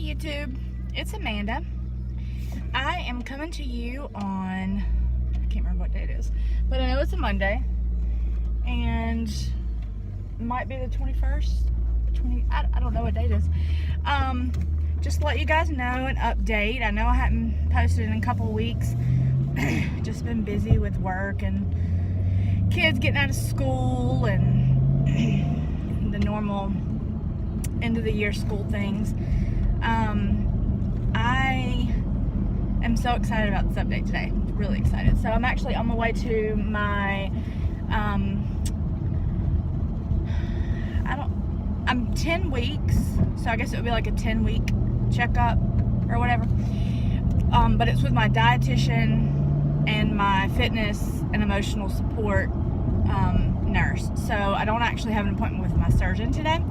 YouTube, it's Amanda. I am coming to you on, I can't remember what day it is, but I know it's a Monday, and it might be the 21st, I don't know what date it is. Just to let you guys know, an update. I know I hadn't posted in a couple of weeks, just been busy with work and kids getting out of school and the normal end of the year school things. I am so excited about this update today. Really excited. So I'm actually on my way to my I'm 10 weeks, so I guess it would be like a 10-week checkup or whatever. But it's with my dietitian and my fitness and emotional support nurse. So I don't actually have an appointment with my surgeon today.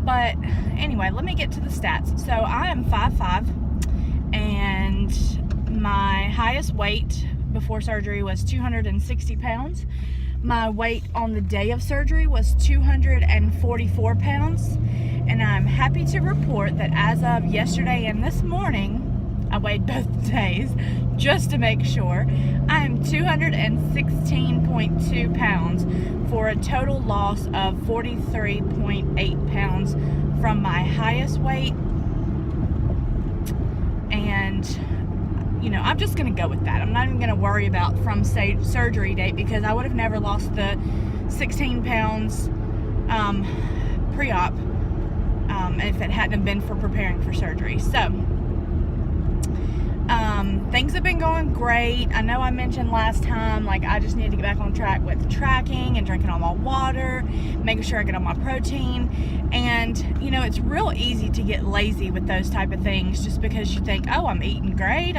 But anyway, let me get to the stats. So I am 5'5", and my highest weight before surgery was 260 pounds. My weight on the day of surgery was 244 pounds. And I'm happy to report that as of yesterday and this morning, I weighed both days just to make sure, I'm 216.2 pounds for a total loss of 43.8 pounds from my highest weight. And you know, I'm just going to go with that. I'm not even going to worry about from surgery date, because I would have never lost the 16 pounds pre-op if it hadn't been for preparing for surgery. So things have been going great. I know I mentioned last time, like, I just need to get back on track with tracking and drinking all my water, making sure I get all my protein. And you know, it's real easy to get lazy with those type of things, just because you think, oh, I'm eating great,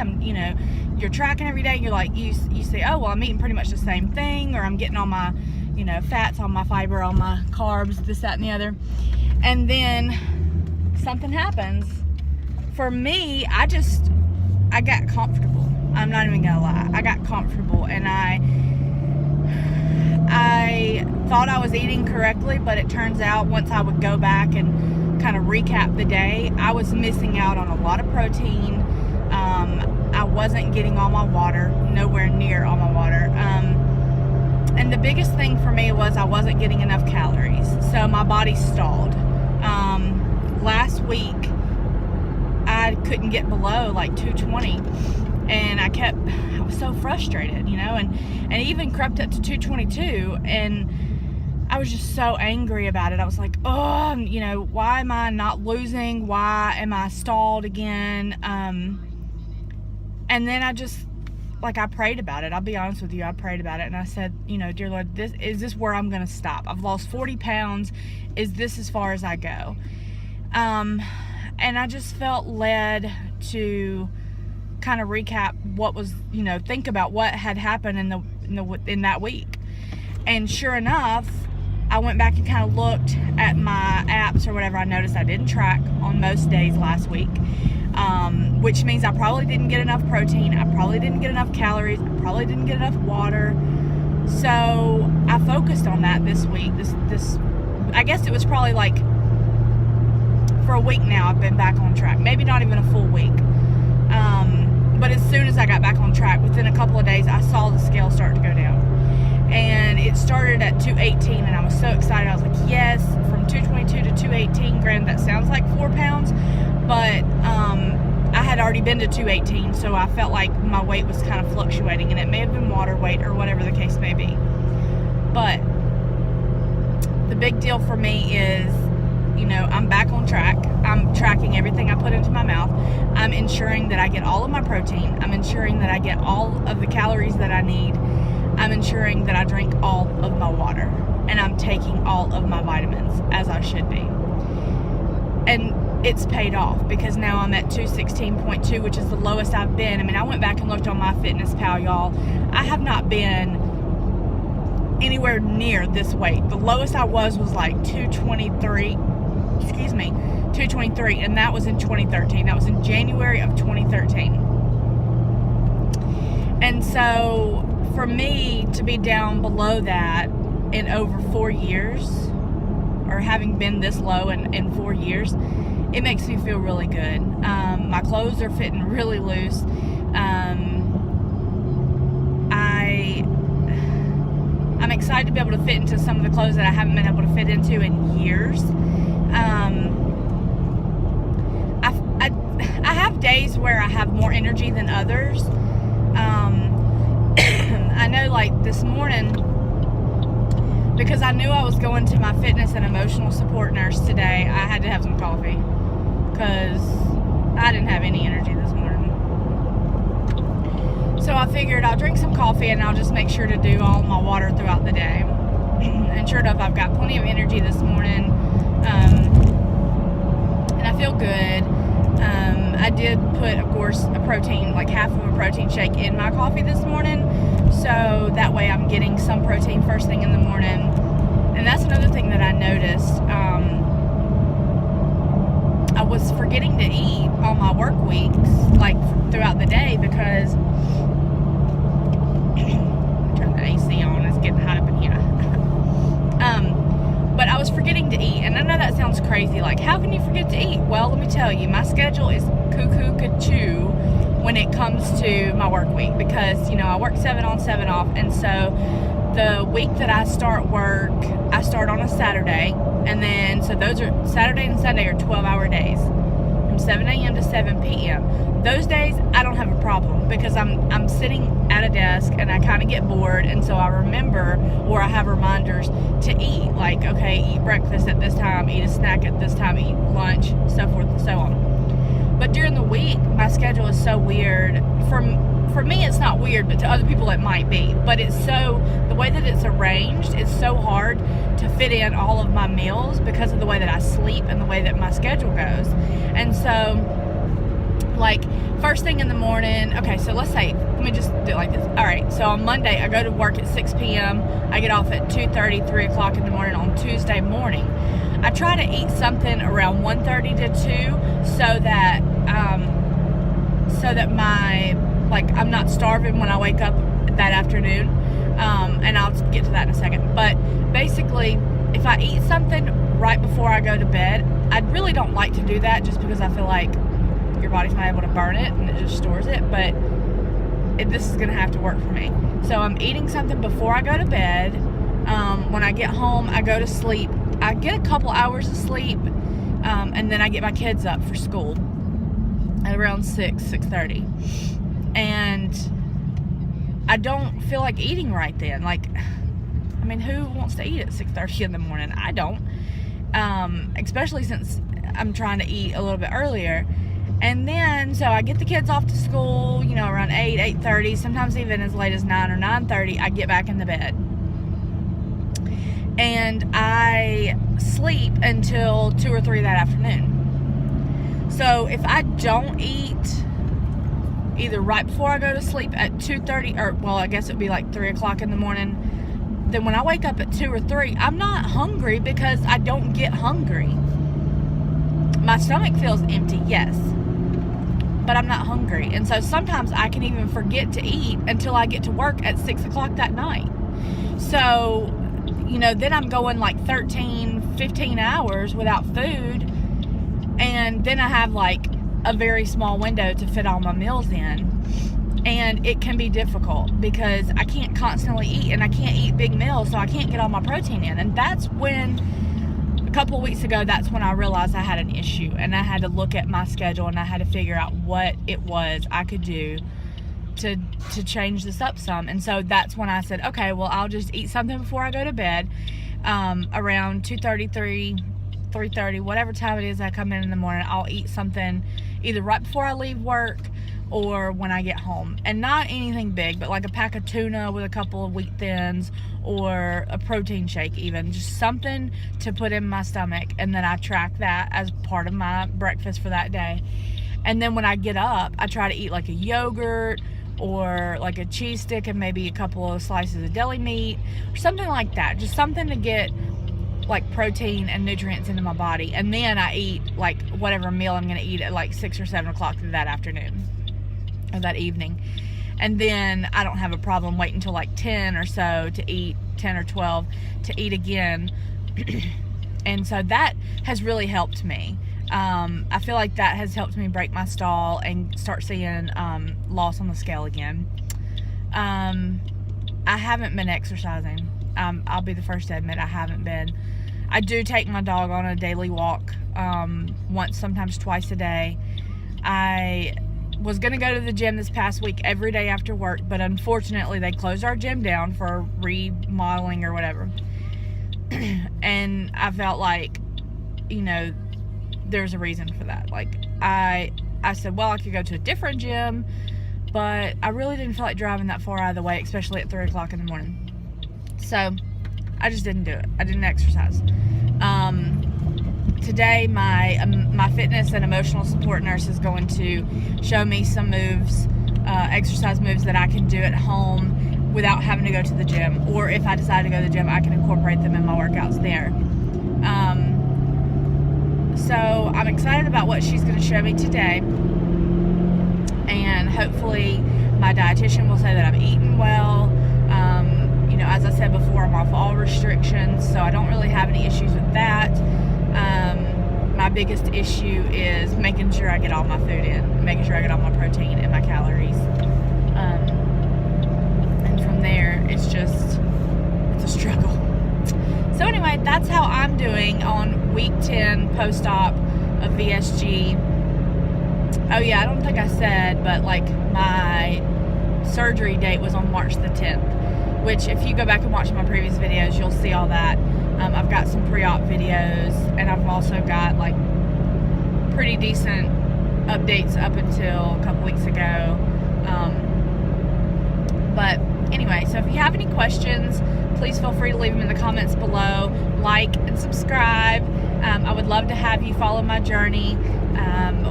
you're tracking every day, you're like, you say, oh, well, I'm eating pretty much the same thing, or I'm getting all my, fats, all my fiber, all my carbs, this, that, and the other. And then something happens. For me, I got comfortable. I'm not even gonna lie. I got comfortable, and I thought I was eating correctly, but it turns out once I would go back and kind of recap the day, I was missing out on a lot of protein. I wasn't getting all my water, nowhere near all my water. And the biggest thing for me was I wasn't getting enough calories, so my body stalled. Last week, I couldn't get below like 220, and I was so frustrated, and it even crept up to 222, and I was just so angry about it. I was like, oh, why am I not losing? Why am I stalled again? And then I prayed about it. I'll be honest with you, I prayed about it, and I said, dear Lord, is this where I'm going to stop? I've lost 40 pounds. Is this as far as I go? And I just felt led to kind of recap what was, think about what had happened in that week. And sure enough, I went back and kind of looked at my apps or whatever. I noticed I didn't track on most days last week, which means I probably didn't get enough protein. I probably didn't get enough calories. I probably didn't get enough water. So I focused on that this week. This I guess it was probably like, for a week now, I've been back on track. Maybe not even a full week. But as soon as I got back on track, within a couple of days, I saw the scale start to go down. And it started at 218, and I was so excited. I was like, yes, from 222 to 218. Granted, that sounds like 4 pounds, but I had already been to 218, so I felt like my weight was kind of fluctuating, and it may have been water weight or whatever the case may be. But the big deal for me is, I'm back on track. I'm tracking everything I put into my mouth. I'm ensuring that I get all of my protein. I'm ensuring that I get all of the calories that I need. I'm ensuring that I drink all of my water. And I'm taking all of my vitamins, as I should be. And it's paid off, because now I'm at 216.2, which is the lowest I've been. I mean, I went back and looked on my FitnessPal, y'all. I have not been anywhere near this weight. The lowest I was like 223, and that was in 2013. That was in January of 2013. And so for me to be down below that in over 4 years, or having been this low in 4 years, it makes me feel really good. My clothes are fitting really loose. I'm excited to be able to fit into some of the clothes that I haven't been able to fit into in years. I have days where I have more energy than others. I know, like this morning, because I knew I was going to my fitness and emotional support nurse today, I had to have some coffee because I didn't have any energy this morning. So I figured I'll drink some coffee and I'll just make sure to do all my water throughout the day. And sure enough, I've got plenty of energy this morning, and I feel good. I did put, of course, a protein, like half of a protein shake in my coffee this morning, so that way I'm getting some protein first thing in the morning. And that's another thing that I noticed. I was forgetting to eat on my work weeks, like throughout the day, because turn the AC on, it's getting hot up in here. But I was forgetting to eat, and I know that sounds crazy, like how can you forget to eat? Well, let me tell you, my schedule is cuckoo when it comes to my work week, because I work 7 on 7 off, and so the week that I start work, I start on a Saturday, and then so those are Saturday and Sunday are 12-hour days from 7 a.m. to 7 p.m. Those days I don't have a problem because I'm sitting at a desk and I kind of get bored, and so I remember, or I have reminders to eat, like, okay, eat breakfast at this time, eat a snack at this time, eat lunch, so forth and so on. But during the week, my schedule is so weird. For me, it's not weird, but to other people it might be. But the way that it's arranged, it's so hard to fit in all of my meals because of the way that I sleep and the way that my schedule goes. And so, like, first thing in the morning, okay, so let me just do it like this. All right, so on Monday, I go to work at 6 p.m. I get off at 2:30, 3 o'clock in the morning on Tuesday morning. I try to eat something around 1:30 to 2 so that I'm not starving when I wake up that afternoon. And I'll get to that in a second. But basically, if I eat something right before I go to bed, I really don't like to do that just because I feel like your body's not able to burn it and it just stores it. But this is going to have to work for me. So I'm eating something before I go to bed. When I get home, I go to sleep. I get a couple hours of sleep, and then I get my kids up for school at around 6:30. And I don't feel like eating right then. Like, I mean, who wants to eat at 6:30 in the morning? I don't. Especially since I'm trying to eat a little bit earlier. And then, so I get the kids off to school, around 8:30, sometimes even as late as 9 or 9:30, I get back in the bed. And I sleep until 2 or 3 that afternoon. So if I don't eat either right before I go to sleep at 2:30, or, well, I guess it would be like 3 o'clock in the morning, then when I wake up at 2 or 3, I'm not hungry because I don't get hungry. My stomach feels empty, yes, but I'm not hungry. And so sometimes I can even forget to eat until I get to work at 6 o'clock that night. So, then I'm going like 13, 15 hours without food, and then I have like a very small window to fit all my meals in, and it can be difficult because I can't constantly eat, and I can't eat big meals, so I can't get all my protein in. And that's when, a couple of weeks ago, that's when I realized I had an issue, and I had to look at my schedule, and I had to figure out what it was I could do to change this up some. And so that's when I said, okay, well, I'll just eat something before I go to bed, around 2:30, 3:30, whatever time it is I come in the morning. I'll eat something either right before I leave work or when I get home, and not anything big, but like a pack of tuna with a couple of wheat thins, or a protein shake, even just something to put in my stomach, and then I track that as part of my breakfast for that day. And then when I get up, I try to eat like a yogurt or like a cheese stick and maybe a couple of slices of deli meat or something like that, just something to get like protein and nutrients into my body. And then I eat like whatever meal I'm going to eat at like 6 or 7 o'clock that afternoon or that evening. And then I don't have a problem waiting until like 10 or so to eat, 10 or 12 to eat again. And so that has really helped me. I feel like that has helped me break my stall and start seeing loss on the scale again. I haven't been exercising. I'll be the first to admit I haven't been. I do take my dog on a daily walk, once, sometimes twice a day. I was going to go to the gym this past week every day after work, but unfortunately they closed our gym down for remodeling or whatever. And I felt like, you know, there's a reason for that. Like, I said, well, I could go to a different gym, but I really didn't feel like driving that far out of the way, especially at 3 o'clock in the morning. So I just didn't do it. I didn't exercise. Today, my fitness and emotional support nurse is going to show me some moves, exercise moves that I can do at home without having to go to the gym. Or if I decide to go to the gym, I can incorporate them in my workouts there. So I'm excited about what she's going to show me today. And hopefully my dietitian will say that I'm eating well. You know, as I said before, I'm off all restrictions, so I don't really have any issues with that. My biggest issue is making sure I get all my food in, making sure I get all my protein and my calories. And from there, it's a struggle. So anyway, that's how I'm doing on week 10 post-op of VSG. Oh yeah, I don't think I said, but like my surgery date was on March the 10th, which if you go back and watch my previous videos, you'll see all that. I've got some pre-op videos, and I've also got like pretty decent updates up until a couple weeks ago. But anyway, so if you have any questions, please feel free to leave them in the comments below. Like and subscribe. I would love to have you follow my journey.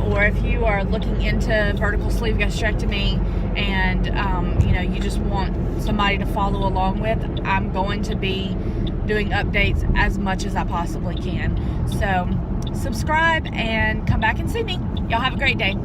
Or if you are looking into vertical sleeve gastrectomy and you know, you just want somebody to follow along with, I'm going to be doing updates as much as I possibly can. So subscribe and come back and see me. Y'all have a great day.